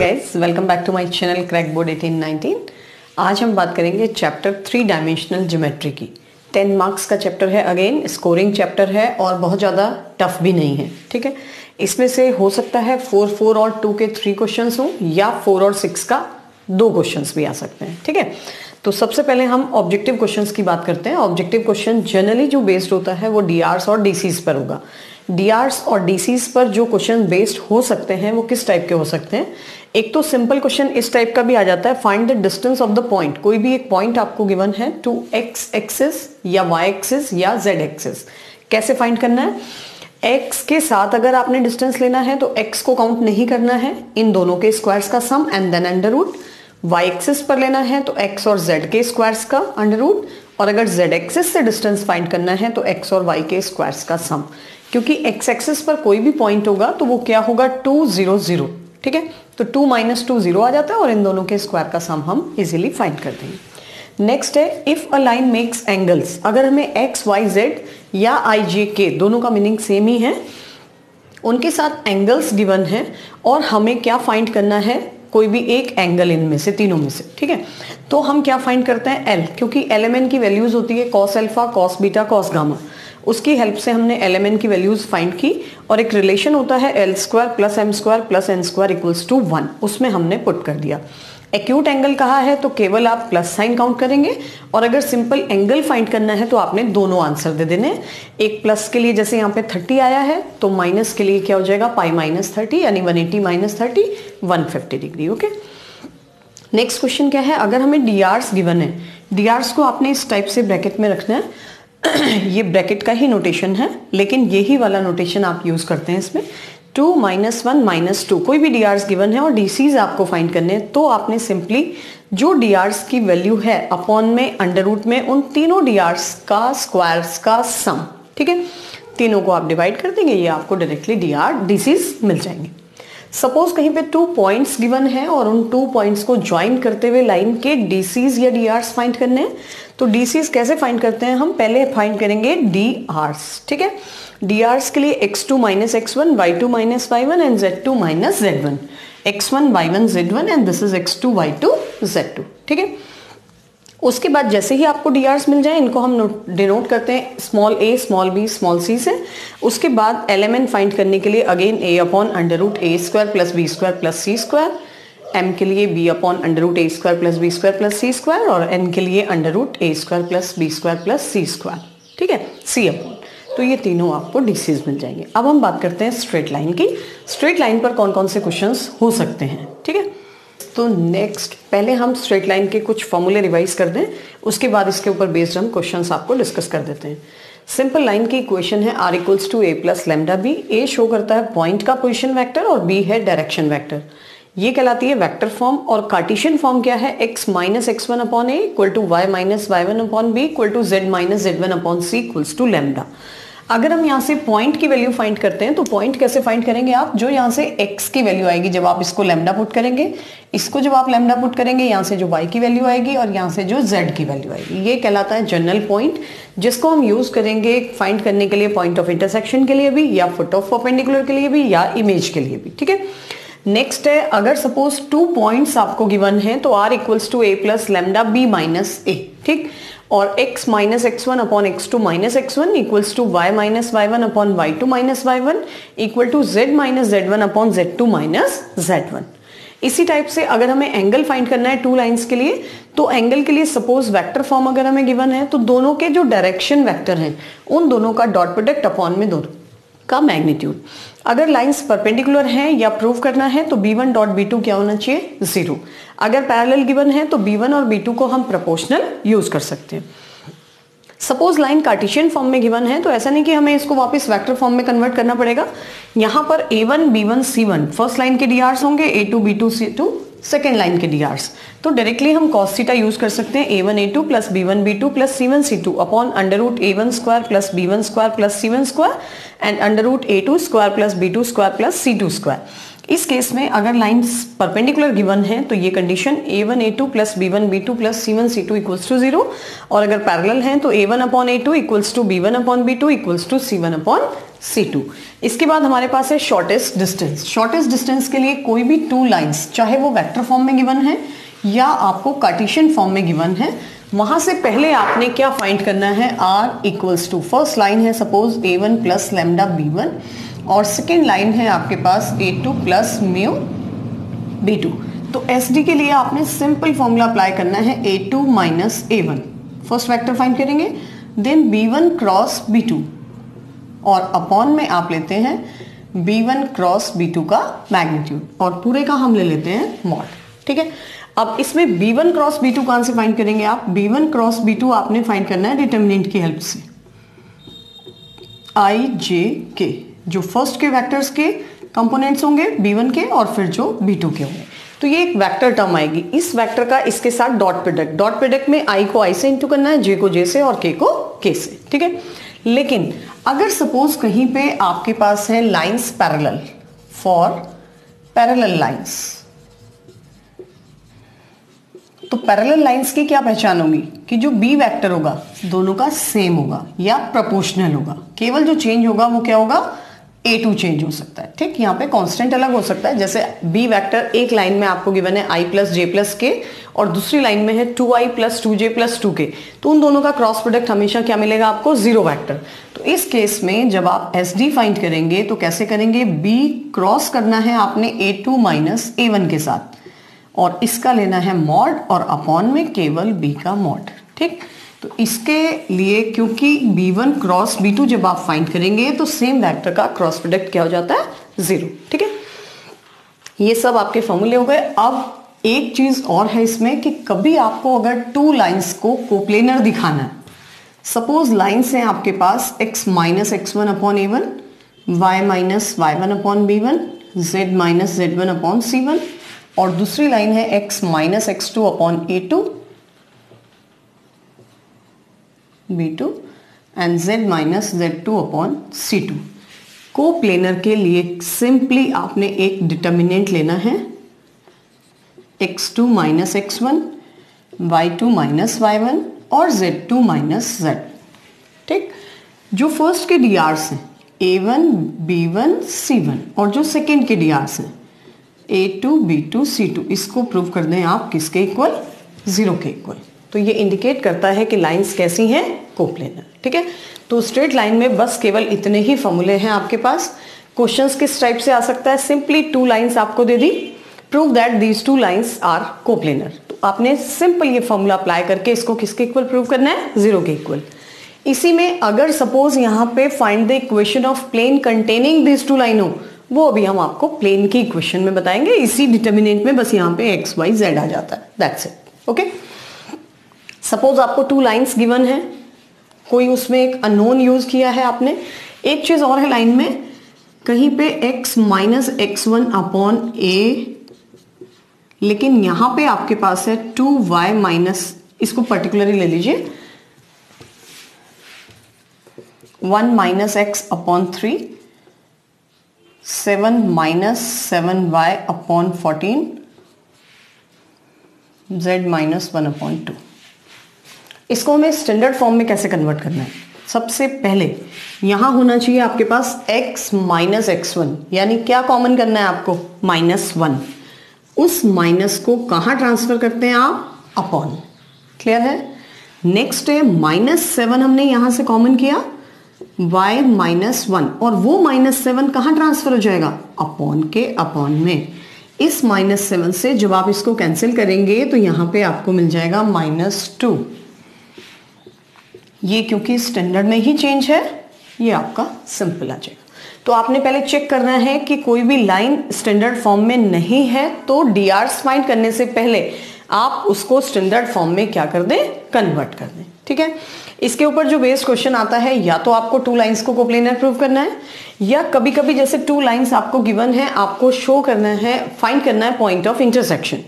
Guys, welcome back to my channel crack board 1819। आज हम बात करेंगे चैप्टर 3 डायमेंशनल ज्योमेट्री की। 10 मार्क्स का चैप्टर है, अगेन स्कोरिंग चैप्टर है और बहुत ज़्यादा टफ भी नहीं है। ठीक है, इसमें से हो सकता है 4 और 2 के 3 क्वेश्चंस हो या 4 और 6 का 2 क्वेश्चंस भी आ सकते हैं। ठीक है, तो सबसे पहले हम ऑब्जेक्टिव क्वेश्चंस की बात करते हैं। ऑब्जेक्टिव क्वेश्चन जनरली जो बेस्ड होता है वो डीआरस और डीसीज पर होगा। डीआरस और डीसीज पर जो क्वेश्चन बेस्ड हो सकते हैं वो किस टाइप के हो सकते हैं? एक तो सिंपल क्वेश्चन इस टाइप का भी आ जाता है, find the distance of the point. कोई भी एक पॉइंट आपको गिवन है टू एक्स एक्सिस या वाई एक्सिस या जेड एक्सिस। कैसे फाइंड करना है? x के साथ अगर आपने डिस्टेंस लेना है तो x को काउंट नहीं करना है, इन दोनों के स्क्वायर्स का sum and then under root. y axis पर लेना है तो x और z के स्क्वायर्स का अंडर रूट, और अगर z एक्सिस से डिस्टेंस फाइंड करना है तो x और y के स्क्वायर्स का सम। क्योंकि x एक्सिस पर कोई भी पॉइंट होगा तो वो क्या होगा? 2 0 0। ठीक है, तो 2 - 2 0 आ जाता है और इन दोनों के स्क्वायर का सम हम इजीली फाइंड कर देंगे। नेक्स्ट है if a line makes angles. अगर हमें x y z या i j k दोनों का मीनिंग सेम ही है, उनके साथ एंगल्स गिवन है और हमें क्या फाइंड करना है? कोई भी एक एंगल इनमें से, तीनों में से। ठीक है, तो हम क्या फाइंड करते हैं? L, क्योंकि LMN की वैल्यूज होती है cos alpha, cos beta, cos gamma. उसकी हेल्प से हमने LMN की वैल्यूज फाइंड की और एक रिलेशन होता है L² + M² + N² = 1, उसमें हमने पुट कर दिया। एक्यूट एंगल कहा है तो केवल आप प्लस साइन काउंट करेंगे, और अगर सिंपल एंगल फाइंड करना है तो आपने दोनों आंसर दे देने। एक प्लस के लिए जैसे यहाँ पे 30 आया है तो माइनस के लिए क्या हो जाएगा? पाई -30 यानी 180 - 30 150 डिग्री। ओके, नेक्स्ट क्वेश्चन क्या है? अगर हमें डीआरस गिवन है, डीआरस को आपने इस टाइप से ब्रैकेट में रखना है। ये ब्रैकेट का ही नोटेशन है, लेकिन यही वाला नोटेशन आप यूज करते हैं इसमें। 2 - 1 - 2 कोई भी डीआरस गिवन है और डीसीज आपको फाइंड करने हैं, तो आपने सिंपली जो डीआरस की वैल्यू है अपॉन में अंडर रूट में उन तीनों डीआरस का स्क्वायर्स का सम। ठीक है, तीनों को आप डिवाइड कर देंगे, ये आपको डायरेक्टली डीसीज मिल जाएंगे। सपोज कहीं पे 2 पॉइंट्स गिवन है और उन 2 पॉइंट्स को ज्वाइन करते हुए लाइन के डीसीज या डीआरस फाइंड करने हैं। तो डीसीज कैसे फाइंड करते हैं? हम पहले फाइंड करेंगे डीआरस। ठीक है, डीआरस के लिए x2 - x1, y2 - y1 and z2 - z1। x1 y1 z1 and this is x2 y2 z2। ठीक है, उसके बाद जैसे ही आपको डीआरस मिल जाए, इनको हम डिनोट करते हैं small a, small b, small c से। उसके बाद LMN फाइंड करने के लिए again a/√a² + b² + c², m के लिए b/√a² + b² + c² और n के लिए √a² + b² + c²। ठीक है, c/, तो ये तीनों आपको डीसीज मिल जाएंगे। अब हम बात करते हैं स्ट्रेट लाइन की। स्ट्रेट लाइन पर कौन कौन से क्वेश्चंस हो सकते हैं? ठीक है, तो नेक्स्ट पहले हम स्ट्रेट लाइन के कुछ फॉर्मूले रिवाइज कर दें, उसके बाद इसके ऊपर बेस्ड हम क्वेश्चंस आपको डिस्कस कर देते हैं। सिंपल लाइन की इक्वेशन है r = a + λb। a show करता है पॉइंट का पोजीशन वेक्टर और b है डायरेक्शन वेक्टर। ये कहलाती है वेक्टर फॉर्म। और कार्टेशियन फॉर्म क्या है? x - x1 / a = y - y1 / b = z - z1 / c = λ। अगर हम यहाँ से पॉइंट की वैल्यू फाइंड करते हैं तो पॉइंट कैसे फाइंड करेंगे आप? जो यहाँ से x की वैल्यू आएगी जब आप इसको लैम्डा पुट करेंगे, इसको जब आप लैम्डा पुट करेंगे, यहाँ से जो y की वैल्यू आएगी और यहाँ से जो z की वैल्यू आएगी, ये कहलाता है जनरल पॉइंट, जिसको हम यूज करेंगे फाइंड करने के लिए पॉइंट ऑफ इंटरसेक्शन के लिए भी, या फुट ऑफ परपेंडिकुलर के लिए भी, या इमेज के लिए भी। ठीक है, नेक्स्ट है अगर सपोज 2 पॉइंट्स आपको गिवन है तो r = a + λb - a। ठीक, और x - x1 / x2 - x1 = y - y1 / y2 - y1 = z - z1 / z2 - z1। इसी टाइप से अगर हमें एंगल फाइंड करना है 2 लाइंस के लिए, तो एंगल के लिए सपोज वेक्टर फॉर्म अगर हमें गिवन है तो दोनों के जो डायरेक्शन वेक्टर हैं उन दोनों का डॉट प्रोडक्ट अपॉन में दोनों का मैग्नीट्यूड। अगर लाइंस परपेंडिकुलर हैं या प्रूव करना है तो b1.b2 क्या होना चाहिए? 0। अगर पैरेलल गिवन है तो b1 और b2 को हम प्रोपोर्शनल यूज कर सकते हैं। सपोज लाइन कार्टेशियन फॉर्म में गिवन है तो ऐसा नहीं कि हमें इसको वापस वेक्टर फॉर्म में कन्वर्ट करना पड़ेगा। यहाँ पर a1 b1 c1 first line के डीआरस होंगे, a2 b2 c2 second line के डीआरस। तो डायरेक्टली हम cos थीटा यूज कर सकते हैं a1 a2 + b1 b2 + c1 c2 upon √a1² + b1² + c1² and √a2² + b2² + c2²। इस केस में अगर लाइंस परपेंडिकुलर गिवन है तो ये condition a1 a2 plus b1 b2 plus c1 c2 equals to 0, और अगर पैरेलल हैं तो a1 upon a2 equals to b1 upon b2 equals to c1 upon c2। इसके बाद हमारे पास है शॉर्टेस्ट डिस्टेंस। शॉर्टेस्ट डिस्टेंस के लिए कोई भी टू लाइंस, चाहे वो वेक्टर फॉर्म में गिवन है या आपको कार्टेशियन फॉर्म में गिवन है, वहां से पहले आपने क्या फाइंड करना है, r equals to, first line है suppose a1 plus lambda b1 और सेकेंड लाइन है आपके पास a2 प्लस म्यू b2। तो SD के लिए आपने सिंपल फॉर्मूला अप्लाई करना है a2 minus a1, first vector find करेंगे, देन b1 क्रॉस b2 और अपॉन में आप लेते हैं b1 क्रॉस b2 का मैग्नीट्यूड और पूरे का हम ले लेते हैं मॉड। ठीक है, अब इसमें b1 क्रॉस b2 कहां से फाइंड करेंगे आप, b1 क्रॉस b2 आपने फाइंड करना है डिटर्मिनेंट की हेल्प से, i j k, जो फर्स्ट के वेक्टर्स के कंपोनेंट्स होंगे b1 के और फिर जो b2 के होंगे, तो ये एक वेक्टर टर्म आएगी। इस वेक्टर का इसके साथ डॉट प्रोडक्ट में i को i से इंटू करना है, j को j से और k को k से। ठीक है, लेकिन अगर सपोज कहीं पे आपके पास है lines parallel, for parallel lines, तो पैरेलल लाइंस की क्या पहचान होगी कि जो बी वेक्टर होगा दोनों का सेम होगा या प्रोपोर्शनल होगा, केवल जो चेंज होगा वो क्या होगा, a2 चेंज हो सकता है। ठीक, यहाँ पे कांस्टेंट अलग हो सकता है, जैसे बी वेक्टर एक लाइन में आपको गिवन है i प्लस जे प्लस के और दूसरी लाइन में है 2i plus 2j plus 2k, तो उन दोनों का क्रॉस प्रोडक्ट हमेशा क्या मिलेगा आपको, जीरो वेक्टर। तो इस केस में जब आप SD फाइंड करेंगे तो कैसे करेंगे, b क्रॉस करना है आपने a2 माइनस a1 के साथ और इसका लेना है मॉड और अपॉन में केवल b का मॉड। ठीक, तो इसके लिए क्योंकि b1 क्रॉस b2 जब आप फाइंड करेंगे तो सेम वेक्टर का क्रॉस प्रोडक्ट क्या हो जाता है, जीरो। ठीक है, ये सब आपके फॉर्मूले हो गए। अब एक चीज और है इसमें कि कभी आपको अगर टू लाइंस को कोप्लेनर दिखाना है, सपोज लाइंस हैं आपके पास x minus x1 upon a1, y minus y1 upon b1, z minus z1 upon c1 और दूसरी लाइन है x minus x2 upon a2 b2 and z minus z2 upon c2। Coplanar के लिए simply आपने एक determinant लेना है x2 minus x1, y2 minus y1 और z2 माइनस z। ठीक, जो फर्स्ट के drs हैं a1 b1 c1 और जो सेकेंड के drs हैं a2 b2 c2, इसको प्रूव कर दें आप किसके इक्वल, जीरो के इक्वल। तो ये इंडिकेट करता है कि लाइंस कैसी हैं, कोप्लेनर। ठीक है, तो स्ट्रेट लाइन में बस केवल इतने ही फॉर्मूले हैं आपके पास। क्वेश्चंस किस टाइप से आ सकता है, सिंपली टू लाइंस आपको दे दी, prove that these two lines are coplanar, तो आपने सिंपल ये फॉर्मूला अप्लाई करके इसको किसके इक्वल प्रूव करना है, जीरो के इक्वल। इसी में अगर सपोज यहाँ पे find the equation of plane containing this two line हो, वो अभी हम आपको प्लेन की इक्वेशन में बताएंगे। इसी डिटर्मिनेंट में बस यहाँ पे x y z आ जाता है, दैट्स इट। ओके, सपोज आपको टू लाइंस गिवन है, कोई उसमें एक अननोन यूज किया है आपने। एक चीज और है लाइन में, कहीं पे x minus x1 upon a, लेकिन यहां पे आपके पास है 2y माइनस, इसको पर्टिकुलरली ले लीजिए, 1 minus x upon 3, 7 minus 7y upon 14, z minus 1 upon 2। इसको हमें स्टैंडर्ड फॉर्म में कैसे कन्वर्ट करना है, सबसे पहले यहां होना चाहिए आपके पास x माइनस x1, यानी क्या कॉमन करना है आपको, -1। उस माइनस को कहां ट्रांसफर करते हैं आप, अपॉन। क्लियर है। नेक्स्ट है -7 हमने यहां से कॉमन किया, y माइनस 1, और वो -7 कहां ट्रांसफर हो जाएगा, अपॉन के अपॉन में। इस -7 से जब आप इसको कैंसिल करेंगे तो यहां पे आपको मिल जाएगा -2। ये क्योंकि स्टैंडर्ड में ही चेंज है, ये आपका सिंपल आ जाएगा। तो आपने पहले चेक करना है कि कोई भी लाइन स्टैंडर्ड फॉर्म में नहीं है, तो डीआर्स फाइंड करने से पहले आप उसको स्टैंडर्ड फॉर्म में क्या कर दें, कन्वर्ट कर दें। ठीक है, इसके ऊपर जो बेस्ड क्वेश्चन आता है, या तो आपको टू लाइंस को कोप्लेनर प्रूव करना है, या कभी कभी जैसे टू लाइंस आपको गिवन है, आपको शो करना है, फाइंड करना है point of intersection.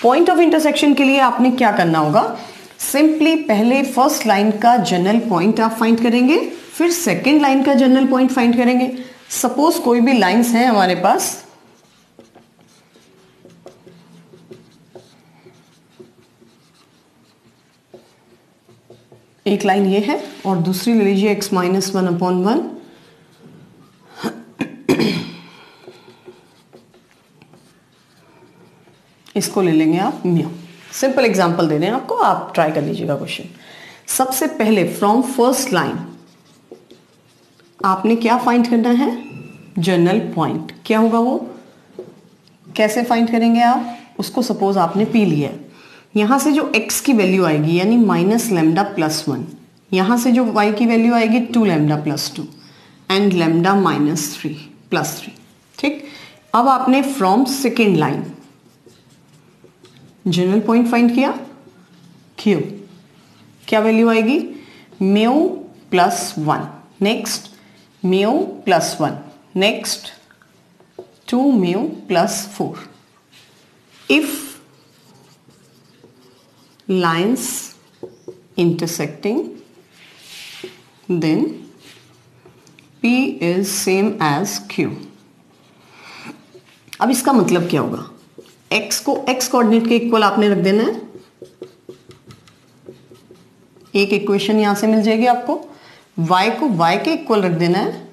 Point of intersection के लिए आपने क्या करना होगा, सिंपली पहले फर्स्ट लाइन का जनरल पॉइंट आप फाइंड करेंगे, फिर सेकेंड लाइन का जनरल पॉइंट फाइंड करेंगे। सपोज कोई भी लाइंस है हमारे पास एक लाइन ये है और दूसरी ले लीजिए x माइनस 1/1, इसको ले लेंगे आप म्यू। सिंपल एग्जांपल दे रहे हैं आपको, आप ट्राई कर लीजिएगा क्वेश्चन। सबसे पहले फ्रॉम फर्स्ट लाइन आपने क्या फाइंड करना है, जनरल पॉइंट। क्या होगा वो, कैसे फाइंड करेंगे आप उसको, सपोज आपने पी लिया है, यहां से जो x की वैल्यू आएगी यानी माइनस लैम्डा प्लस 1, यहां से जो y की वैल्यू आएगी 2 lambda plus 2 and lambda minus 3 plus 3। ठीक, अब आपने from second line general point find किया, Q क्या वैल्यू आएगी, mu plus 1, next mu plus 1, next 2 mu plus 4। If lines intersecting then P is same as Q। अब इसका मतलब क्या होगा, x को x कोऑर्डिनेट के इक्वल आपने रख देना है, एक इक्वेशन यहां से मिल जाएगी आपको, y को y के इक्वल रख देना है,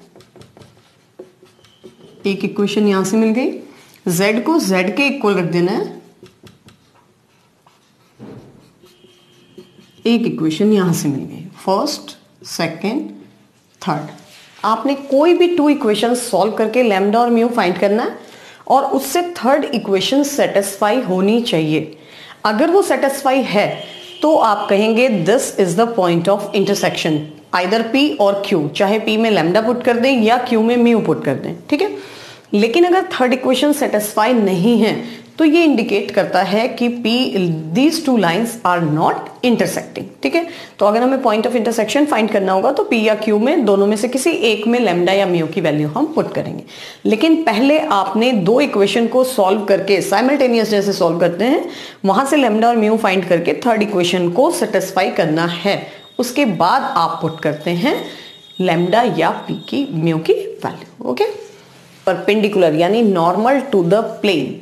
एक इक्वेशन यहां से मिल गई, z को z के इक्वल रख देना है, एक इक्वेशन यहां से मिल गई, फर्स्ट सेकेंड थर्ड। आपने कोई भी 2 इक्वेशन सॉल्व करके लैम्डा और म्यू फाइंड करना है और उससे थर्ड इक्वेशन सेटिस्फाई होनी चाहिए। अगर वो सेटिस्फाई है तो आप कहेंगे this is the point of intersection, either P और Q, चाहे P में लैम्डा पुट कर दें या Q में म्यू पुट कर दें। ठीक है, लेकिन अगर थर्ड इक्वेशन सेटिस्फाई नहीं है तो ये इंडिकेट करता है कि these 2 lines are not intersecting. ठीक है, तो अगर हमें पॉइंट ऑफ इंटरसेक्शन फाइंड करना होगा तो P या Q में दोनों में से किसी एक में लैम्डा या म्यू की वैल्यू हम पुट करेंगे। लेकिन पहले आपने 2 इक्वेशन को सॉल्व करके साइमल्टेनियस जैसे सॉल्व करते हैं, वहां से लैम्डा और म्यू फाइंड करके थर्ड इक्वेशन को सेटिस्फाई करना है, उसके बाद आप पुट करते हैं लैम्डा या P की म्यू की वैल्यू। ओके, परपेंडिकुलर यानी नॉर्मल टू द प्लेन।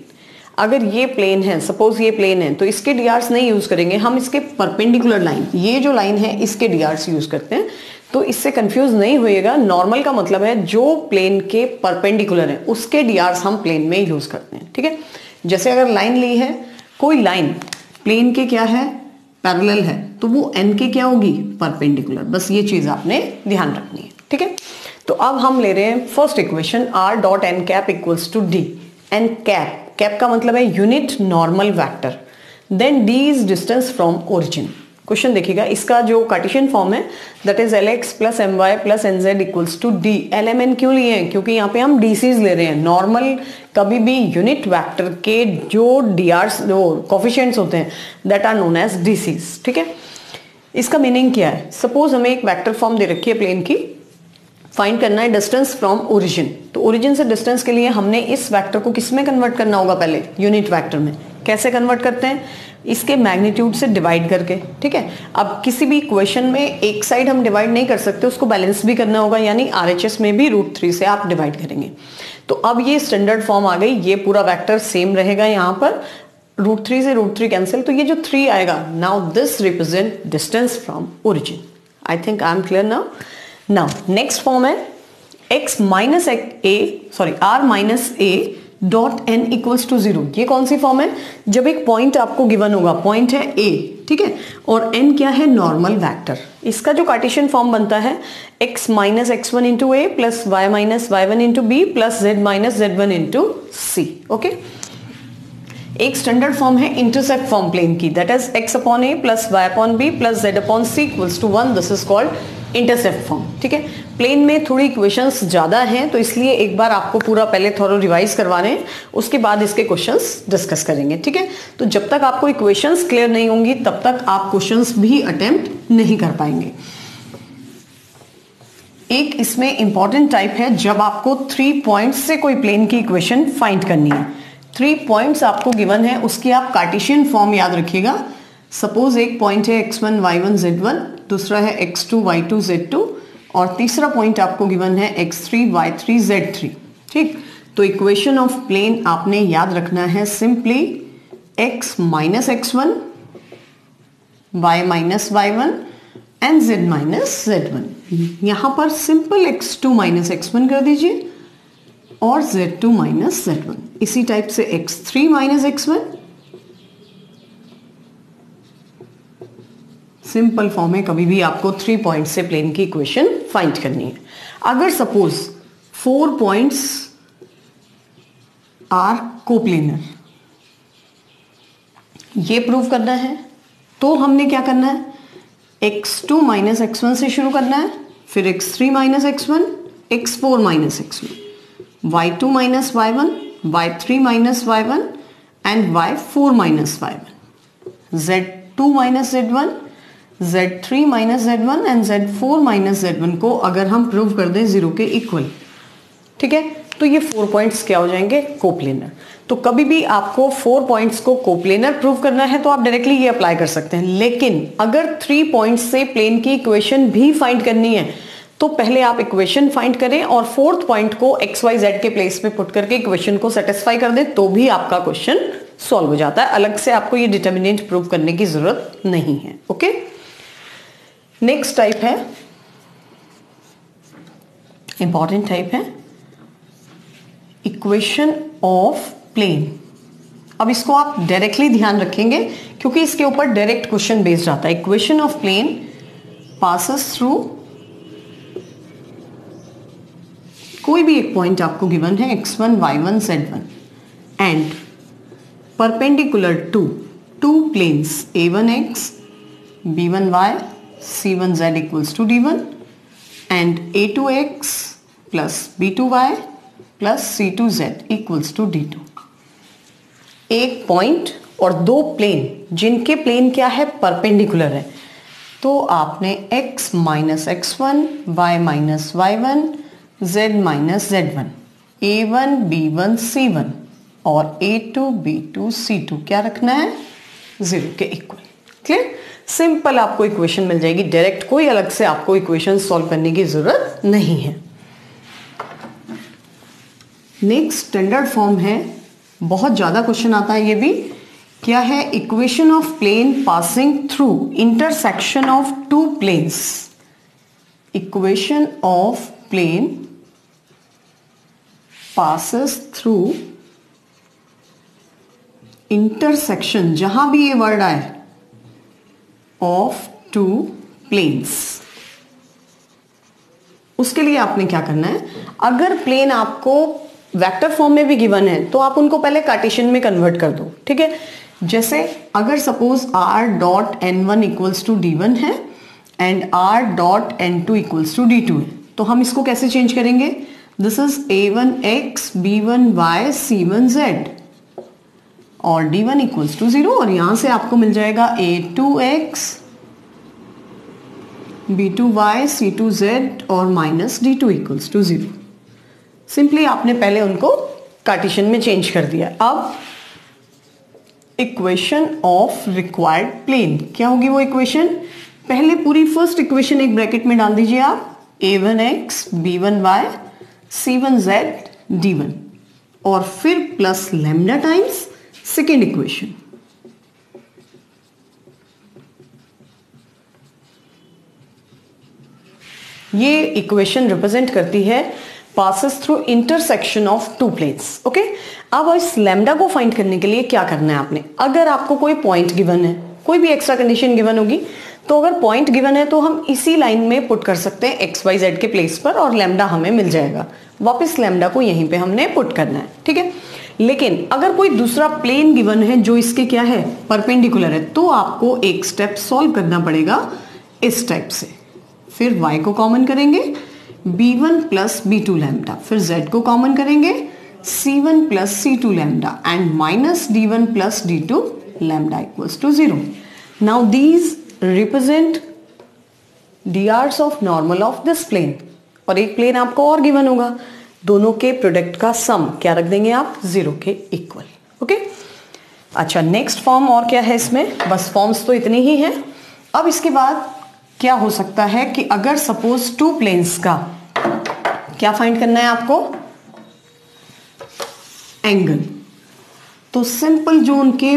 अगर ये प्लेन है, सपोज ये प्लेन है, तो इसके डीआर्स नहीं यूज करेंगे हम, इसके परपेंडिकुलर लाइन, ये जो लाइन है इसके डीआर्स यूज करते हैं। तो इससे कंफ्यूज नहीं होइएगा, नॉर्मल का मतलब है जो प्लेन के परपेंडिकुलर है उसके डीआर्स हम प्लेन में यूज करते हैं। ठीक है, जैसे अगर लाइन ली है, कोई लाइन प्लेन के क्या है, पैरेलल है, तो वो एन के क्या होगी, परपेंडिकुलर। बस ये चीज आपने ध्यान रखनी है। ठीक है, तो अब हम ले रहे हैं first equation, r dot n cap equals to d. N cap, cap का मतलब है unit normal vector, then d is distance from origin. Question देखिएगा, इसका जो कार्टेशियन फॉर्म है that is lx plus my plus nz equals to d। lmn क्यों लिए हैं, क्योंकि यहाँ पे हम dc's ले रहे हैं। नॉर्मल कभी भी यूनिट वेक्टर के जो drs जो कोफिशिएंट्स होते हैं that are known as dc's। ठीक है, इसका मीनिंग क्या है, सपोज हमें एक वेक्टर फॉर्म दे रखी है प्लेन की, फाइंड करना है डिस्टेंस फ्रॉम ओरिजिन। तो ओरिजिन से डिस्टेंस के लिए हमने इस वेक्टर को किस में कन्वर्ट करना होगा, पहले यूनिट वेक्टर में। कैसे कन्वर्ट करते हैं, इसके मैग्नीट्यूड से डिवाइड करके। ठीक है, अब किसी भी इक्वेशन में एक साइड हम डिवाइड नहीं कर सकते, उसको बैलेंस भी करना होगा, यानी RHS में भी √3 से आप डिवाइड करेंगे। तो अब ये स्टैंडर्ड फॉर्म आ गई, ये पूरा वेक्टर सेम रहेगा, यहाँ पर √3 से √3 कैंसिल, तो ये जो 3 आएगा, now this represent distance from origin. I think I am clear now. Now next form है x minus r minus a dot n equals to 0। ये कौन सी फॉर्म है, जब एक पॉइंट आपको गिवन होगा, पॉइंट है a, ठीक है, और n क्या है, नॉर्मल वेक्टर। इसका जो कार्टेशियन फॉर्म बनता है x minus x1 into a plus y minus y1 into b plus z minus z1 into c। Okay, एक स्टैंडर्ड फॉर्म है इंटरसेक्ट फॉर्म प्लेन की, that is x upon a plus y upon b plus z upon c equals to 1। This is called intercept form. ठीक है, plane में थोड़ी equations ज्यादा हैं, तो इसलिए एक बार आपको पूरा पहले थोड़ा रिवाइज करवा रहे हैं, उसके बाद इसके क्वेश्चंस डिस्कस करेंगे। ठीक है, तो जब तक आपको इक्वेशंस क्लियर नहीं होंगी तब तक आप क्वेश्चंस भी अटेम्प्ट नहीं कर पाएंगे। एक इसमें इंपॉर्टेंट टाइप है जब आपको 3 पॉइंट्स से कोई प्लेन की इक्वेशन फाइंड करनी है। 3 पॉइंट्स आपको गिवन है, उसकी आप कार्टेशियन फॉर्म याद रखिएगा। सपोज एक पॉइंट है x1 y1 z1, दूसरा है x2 y2 z2 और तीसरा पॉइंट आपको गिवन है x3 y3 z3। ठीक, तो इक्वेशन ऑफ प्लेन आपने याद रखना है simply x minus x1 y minus y1 and z minus z1। यहां पर सिंपल x2 माइनस x1 कर दीजिए और z2 माइनस z1। इसी टाइप से x3 minus x1, simple form है। कभी भी आपको 3 पॉइंट से प्लेन की इक्वेशन फाइंड करनी है। अगर सपोज 4 पॉइंट्स आर कोप्लेनर, ये प्रूव करना है, तो हमने क्या करना है, x2 माइनस x1 से शुरू करना है, फिर x3 minus x1, x4 minus x1, y2 minus y1, y3 minus y1 and y4 minus y1, z2 minus z1, z3 minus z1 and z4 minus z1 को अगर हम प्रूव कर दें 0 के इक्वल, ठीक है, तो ये 4 पॉइंट्स क्या हो जाएंगे, कोप्लेनर। तो कभी भी आपको 4 पॉइंट्स को कोप्लेनर प्रूव करना है तो आप डायरेक्टली ये अप्लाई कर सकते हैं। लेकिन अगर 3 पॉइंट्स से प्लेन की इक्वेशन भी फाइंड करनी है तो पहले आप इक्वेशन फाइंड करें और 4th पॉइंट को एक्स वाई जेड के प्लेस पे पुट करके इक्वेशन को सेटिस्फाई कर दें, तो भी आपका क्वेश्चन सॉल्व हो जाता है। अलग से आपको ये डिटर्मिनेंट प्रूव करने की जरूरत नहीं है। ओके, नेक्स्ट टाइप है, इंपॉर्टेंट टाइप है, इक्वेशन ऑफ प्लेन। अब इसको आप डायरेक्टली ध्यान रखेंगे क्योंकि इसके ऊपर डायरेक्ट क्वेश्चन बेस्ड आता है। Equation of plane passes through, कोई भी एक पॉइंट आपको गिवन है x1, y1, z1 and perpendicular to 2 planes a1x, b1y, c1z equals to d1 and a2x plus b2y plus c2z equals to d2। एक point और 2 plane जिनके plane क्या है, परपेंडिकुलर है, तो आपने x minus x1, y minus y1, z minus z1, a1 b1 c1 और a2 b2 c2 क्या रखना है, 0 के इक्वल। क्लियर, सिंपल आपको इक्वेशन मिल जाएगी डायरेक्ट, कोई अलग से आपको इक्वेशन सॉल्व करने की जरूरत नहीं है। नेक्स्ट स्टैंडर्ड फॉर्म है, बहुत ज्यादा क्वेश्चन आता है ये भी, क्या है, equation of plane passing through intersection of 2 planes. Equation of plane passes through intersection, जहां भी ये वर्ड आए, ऑफ 2 प्लेन्स। उसके लिए आपने क्या करना है, अगर प्लेन आपको वेक्टर फॉर्म में भी गिवन है तो आप उनको पहले कार्टेशियन में कन्वर्ट कर दो, ठीक है। जैसे अगर suppose r dot n1 equals to d1 है and r dot n2 equals to d2 है, तो हम इसको कैसे चेंज करेंगे, this is a1x, b1y, c1z और d1 इक्वल्स टू 0 और यहां से आपको मिल जाएगा a2x, b2y, c2z और minus d2 equals to 0। Simply आपने पहले उनको कार्टेशियन में चेंज कर दिया। अब इक्वेशन ऑफ रिक्वायर्ड प्लेन, क्या होगी वो इक्वेशन, पहले पूरी फर्स्ट इक्वेशन एक ब्रैकेट में डाल दीजिए आप, a1x, b1y, c1z, d1 और फिर plus lambda times second equation. ये इक्वेशन रिप्रेजेंट करती है passes through intersection of 2 planes. Okay, अब इस लैम्डा को फाइंड करने के लिए क्या करना है आपने, अगर आपको कोई पॉइंट गिवन है, कोई भी एक्स्ट्रा कंडीशन गिवन होगी, तो अगर पॉइंट गिवन है तो हम इसी लाइन में पुट कर सकते हैं एक्स वाई जेड के प्लेस पर और लैम्डा हमें मिल जाएगा। वापस लैम्डा को यहीं पे हमने पुट करना है, ठीक है। लेकिन अगर कोई दूसरा प्लेन गिवन है जो इसके क्या है, परपेंडिकुलर है, तो आपको एक स्टेप सॉल्व करना पड़ेगा इस टाइप से। फिर y को कॉमन करेंगे, b1 प्लस b2 लैम्डा, फिर z को कॉमन करेंगे, c1 plus c2 lambda and minus d1 plus d2 lambda equals to 0। Now these represent drs of normal of this plane, और एक प्लेन आपको और गिवन होगा, दोनों के प्रोडक्ट का सम क्या रख देंगे आप, 0 के इक्वल। ओके, अच्छा नेक्स्ट फॉर्म और क्या है इसमें, बस फॉर्म्स तो इतनी ही हैं। अब इसके बाद क्या हो सकता है कि अगर सपोज 2 प्लेन्स का क्या फाइंड करना है आपको, एंगल, तो सिंपल जो उनके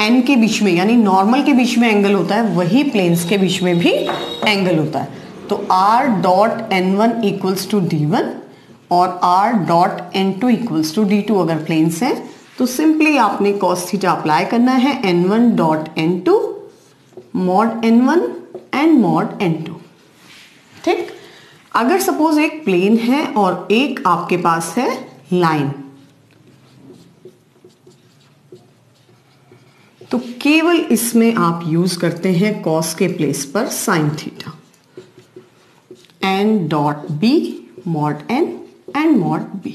एन के बीच में, यानी नॉर्मल के बीच में एंगल होता है, वही प्लेन्स के बीच में भी एंगल होता है। तो r dot n1 equals to d1 और r dot n2 equals to d2 अगर प्लेन्स हैं तो सिंपली आपने cos थीटा अप्लाई करना है n1 dot n2 mod n1 and mod n2। ठीक, अगर सपोज एक प्लेन है और एक आपके पास है लाइन, तो केवल इसमें आप यूज करते हैं cos के प्लेस पर sin theta, n dot b mod n and mod b।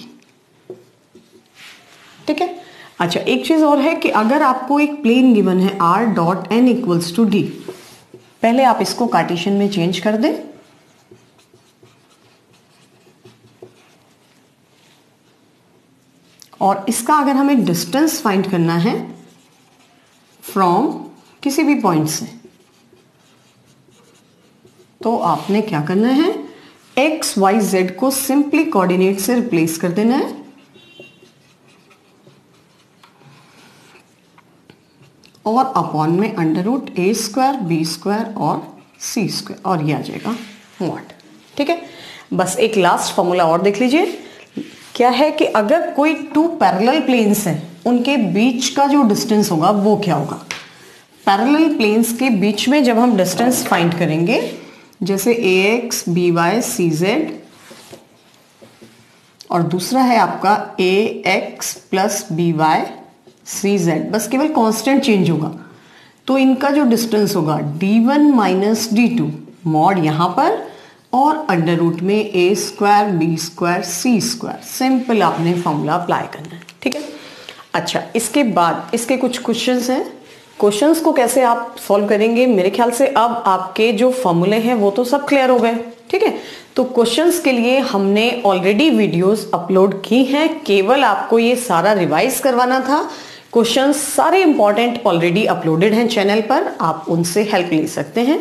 ठीक है। अच्छा, एक चीज और है कि अगर आपको एक प्लेन गिवन है r dot n equals to d, पहले आप इसको कार्टेशियन में चेंज कर दें, और इसका अगर हमें डिस्टेंस फाइंड करना है फ्रॉम किसी भी पॉइंट से, तो आपने क्या करना है, एक्स वाई जेड को सिंपली कोऑर्डिनेट से रिप्लेस कर देना है और अपॉन में under root a square b square और c स्क्वायर, और ये आ जाएगा व्हाट। ठीक है, बस एक लास्ट फॉर्मूला और देख लीजिए, क्या है कि अगर कोई टू पैरेलल प्लेन्स हैं उनके बीच का जो डिस्टेंस होगा वो क्या होगा। पैरेलल प्लेन्स के बीच में जब हम डिस्टेंस फाइंड करेंगे, जैसे ax by cz और दूसरा है आपका ax प्लस by cz, बस केवल कांस्टेंट चेंज होगा, तो इनका जो डिस्टेंस होगा d1 माइनस d2 मॉड यहां पर और अंडर रूट में a square b square c square. Simple आपने फॉर्मूला अप्लाई करना है। ठीक है। अच्छा, इसके बाद इसके कुछ क्वेश्चंस हैं। क्वेश्चंस को कैसे आप सॉल्व करेंगे, मेरे ख्याल से अब आपके जो फॉर्मूले हैं वो तो सब क्लियर हो गए। ठीक है, तो क्वेश्चंस के लिए हमने ऑलरेडी वीडियोस अपलोड की हैं, केवल आपको ये सारा रिवाइज करवाना था। क्वेश्चंस सारे इंपॉर्टेंट ऑलरेडी अपलोडेड हैं चैनल पर, आप उनसे हेल्प ले सकते हैं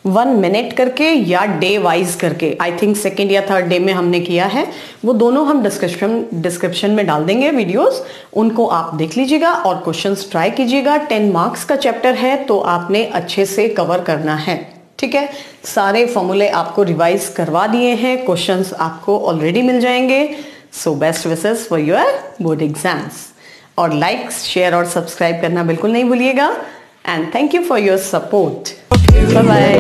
1 मिनट करके या डे वाइज करके। आई थिंक सेकेंड या थर्ड डे में हमने किया है, वो दोनों हम डिस्क्रिप्शन में डाल देंगे वीडियोस, उनको आप देख लीजिएगा और क्वेश्चंस ट्राई कीजिएगा। 10 मार्क्स का चैप्टर है तो आपने अच्छे से कवर करना है। ठीक है, सारे फॉर्मूले आपको रिवाइज करवा दिए हैं, क्वेश्चंस आपको ऑलरेडी मिल जाएंगे। So best wishes for your board exams, और लाइक शेयर और सब्सक्राइब करना बिल्कुल नहीं भूलिएगा। And thank you for your support. Bye bye.